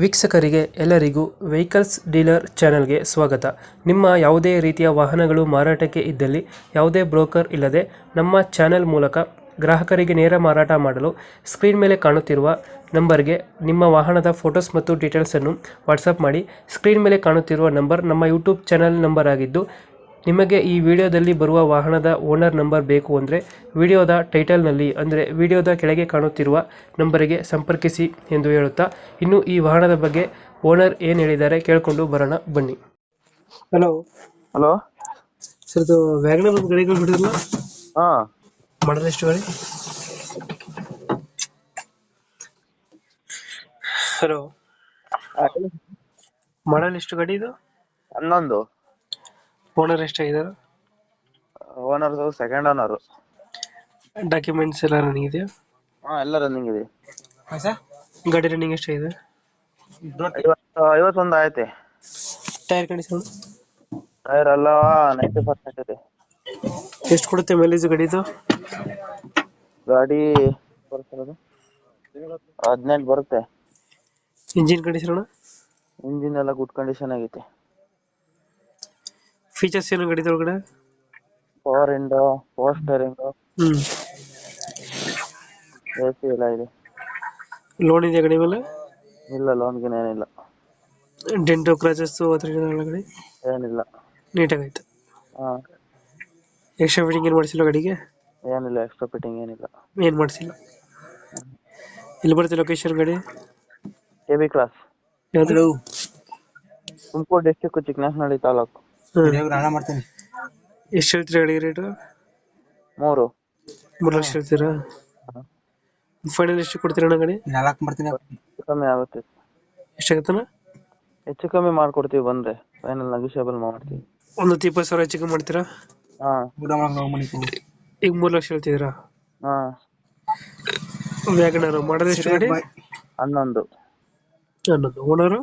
ವೀಕ್ಷಕರಿಗೆ ಎಲ್ಲರಿಗೂ vehicles dealer ಚಾನೆಲ್ಗೆ ಸ್ವಾಗತ. ನಿಮ್ಮ ಯಾವುದೇ ರೀತಿಯ ವಾಹನಗಳು ಮಾರಾಟಕ್ಕೆ ಇದ್ದಲ್ಲಿ ಯಾವುದೇ ಬ್ರೋಕರ್ ಇಲ್ಲದೆ ನಮ್ಮ ಚಾನೆಲ್ ಮೂಲಕ ಗ್ರಾಹಕರಿಗೆ ನೇರ ಮಾರಾಟ ಮಾಡಲು ಸ್ಕ್ರೀನ್ ಮೇಲೆ ಕಾಣುತ್ತಿರುವ ನಂಬರ್ಗೆ ನಿಮ್ಮ ವಾಹನದ ಫೋಟೋಸ್ ಮತ್ತು ಡೀಟೇಲ್ಸನ್ನು ವಾಟ್ಸಪ್ ಮಾಡಿ. ಸ್ಕ್ರೀನ್ ಮೇಲೆ ಕಾಣುತ್ತಿರುವ ನಂಬರ್ ನಮ್ಮ ಯೂಟ್ಯೂಬ್ ಚಾನೆಲ್ ನಂಬರ್ ಆಗಿದ್ದು, ನಿಮಗೆ ಈ ವಿಡಿಯೋದಲ್ಲಿ ಬರುವ ವಾಹನದ ಓನರ್ ನಂಬರ್ ಬೇಕು ಅಂದರೆ ವಿಡಿಯೋದ ಟೈಟಲ್ನಲ್ಲಿ ಅಂದರೆ ವಿಡಿಯೋದ ಕೆಳಗೆ ಕಾಣುತ್ತಿರುವ ನಂಬರಿಗೆ ಸಂಪರ್ಕಿಸಿ ಎಂದು ಹೇಳುತ್ತಾ, ಇನ್ನು ಈ ವಾಹನದ ಬಗ್ಗೆ ಓನರ್ ಏನು ಹೇಳಿದ್ದಾರೆ ಕೇಳಿಕೊಂಡು ಬರೋಣ ಬನ್ನಿ. Hello hello. ಸರ್, ಇದು ವ್ಯಾಗನರ್ ಒಂದು ಗಾಡಿಗಳು ಬಿಡಿದ್ರಲ್ಲ, ಹಾ, ಮಾಡಲ್ ಎಷ್ಟು ಗಾಡಿ? ಹಲೋ, ಮಾಡಲ್ ಎಷ್ಟು ಗಾಡಿ ಇದು? 11. ಓನರ್ ಎಷ್ಟಾಗಿದ್ದಾರೆ? Owner second owner. ಡಾಕ್ಯುಮೆಂಟ್ಸ್ ಎಲ್ಲ ರನ್ನಿಂಗ್ ಇದೆಯಾ? ಹಾ, ಎಲ್ಲ ರನ್ನಿಂಗ್ ಇದೆ. ಗಾಡಿ ರನ್ನಿಂಗ್ ಎಷ್ಟಾಗಿದೆ? 51 ಆಯ್ತೆ. Tyre condition? ಟೈರ್ ಎಲ್ಲ 90% ಇದೆ. ಎಷ್ಟು ಕೊಡುತ್ತೆ ಮೈಲೇಜ್ ಗಾಡಿದು? ಗಾಡಿ 18 ಬರುತ್ತೆ. Engine condition? ಇಂಜಿನ್ ಎಲ್ಲ ಗುಡ್ ಕಂಡೀಷನ್ ಆಗೈತೆ. ಫೀಚರ್ಸ್ ಏನು ಗಾಡಿದ ಒಳಗಡೆ? Power window, power steering, AC ಎಲ್ಲ ಇದೆ. ಲೋನ್ ಇದೆಯಾ ಗಾಡಿ ಮೇಲೆ? ಇಲ್ಲ, ಲೋನ್ಗಿನ ಏನಿಲ್ಲ. ಡೆಂಟೋ ಕ್ರಾಚಸ್ ಗಾಡಿ ಏನಿಲ್ಲ. ನೀಟಾಗೈತೆ. ಹಾ, ಎಕ್ಸ್ಟ್ರಾ ಫಿಟ್ಟಿಂಗ್ ಏನು ಮಾಡಿಸಿಲ್ಲ ಗಾಡಿಗೆ? ಏನಿಲ್ಲ, ಎಕ್ಸ್ಟ್ರಾ ಫಿಟ್ಟಿಂಗ್ ಏನಿಲ್ಲ. ಏನು ಮಾಡಿಸಿಲ್ಲ. ಎಲ್ಲಿ ಬರುತ್ತೆ ಲೊಕೇಶನ್ ಗಾಡಿ? KB ಕ್ರಾಸ್, ಯಾವುದು? ತುಮಕೂರು ಡಿಸ್ಟಿಕ್, ಚಿಕ್ಕನಾಯಕನಹಳ್ಳಿ ತಾಲೂಕು. ಎಷ್ಟು ಹೇಳ್ತೀರಾ ಗಾಡಿ ರೇಟು? 3 ಲಕ್ಷ ಹೇಳ್ತೀರಾ? ಫೈನಲ್ ಎಷ್ಟು ಕೊಡ್ತೀರಾ ಗಾಡಿ? ಹೆಚ್ಚು ಕಮ್ಮಿ ಆಗುತ್ತೆ. ಎಷ್ಟಾಗತ್ತಣ್ಣ? ಹೆಚ್ಚು ಕಮ್ಮಿ ಮಾಡ್ಕೊಡ್ತೀವಿ, ಬಂದ್ರೆ ಫೈನಲ್ ನೆಗೋಷಿಯಬಲ್ ಮಾಡ್ತೀವಿ. ಒಂದು 20,000 ಹೆಚ್ಚು ಕಮ್ಮಿ ಮಾಡ್ತೀರಾ? ಹಾ, ಈಗ 3 ಲಕ್ಷ ಹೇಳ್ತಿದ್ದೀರಾ? ಹಾ. ವ್ಯಾಗನರ್ ಮಾಡಲ್ ಎಷ್ಟು ಗಾಡಿ? 11. ಓನರು?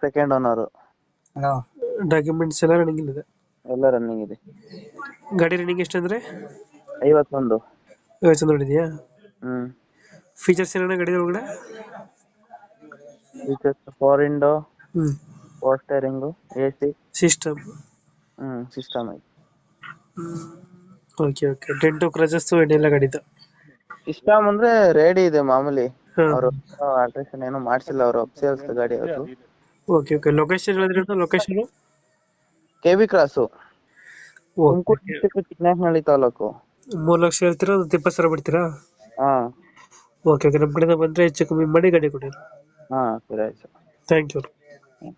Second owner. ಡಾಕ್ಯುಮೆಂಟ್ಸ್ ಎಲ್ಲ ರನ್ನಿಂಗ್ ಇದೆ? ಎಲ್ಲ ರನ್ನಿಂಗ್ ಇದೆ. ಗಾಡಿ ರನ್ನಿಂಗ್ ಎಷ್ಟು ಅಂದ್ರೆ? 51. ನೋಡಿದ್ಯಾ? ಹ್ಮ್. ಫೀಚರ್ಸ್ ಏನ ಗಾಡಿ ಒಳಗಡೆ? Features power window, power steering, AC, system. System ಐತೆ. ಓಕೆ. ಡೆಂಟೋ ಕ್ರಾಚಸ್ ಏನಿಲ್ಲ ಗಾಡಿದು? ಸಿಸ್ಟಮ್ ಅಂದ್ರೆ ರೆಡಿ ಇದೆ ಮಾಮೂಲಿ. ಅವರು ಆಲ್ಟ್ರೇಷನ್ ಏನು ಮಾಡ್ಸಿಲ್ಲ, ಅವರು ಅಪ್ಸೇಲ್ಸ್ ಗಾಡಿ ಅದು. ಓಕೆ. ಲೊಕೇಶನ್ ಹೇಳಿದ್ರೆ location? KB cross, Tumakuru district, Chikkanayakanahalli taluk. 3 lakh ಹೇಳ್ತೀರಾ? ಒಂದು 20,000 ಬಿಡ್ತೀರಾ? ಹಾ. ಓಕೆ. ನಮ್ಮ ಕಡೆಯಿಂದ ಬಂದ್ರೆ ಹೆಚ್ಚು ಕಮ್ಮಿ ಮಾಡಿ ಗಾಡಿ ಕೊಡಿ. ಹಾ, ಸರಿ ಆಯ್ತು. Thank you.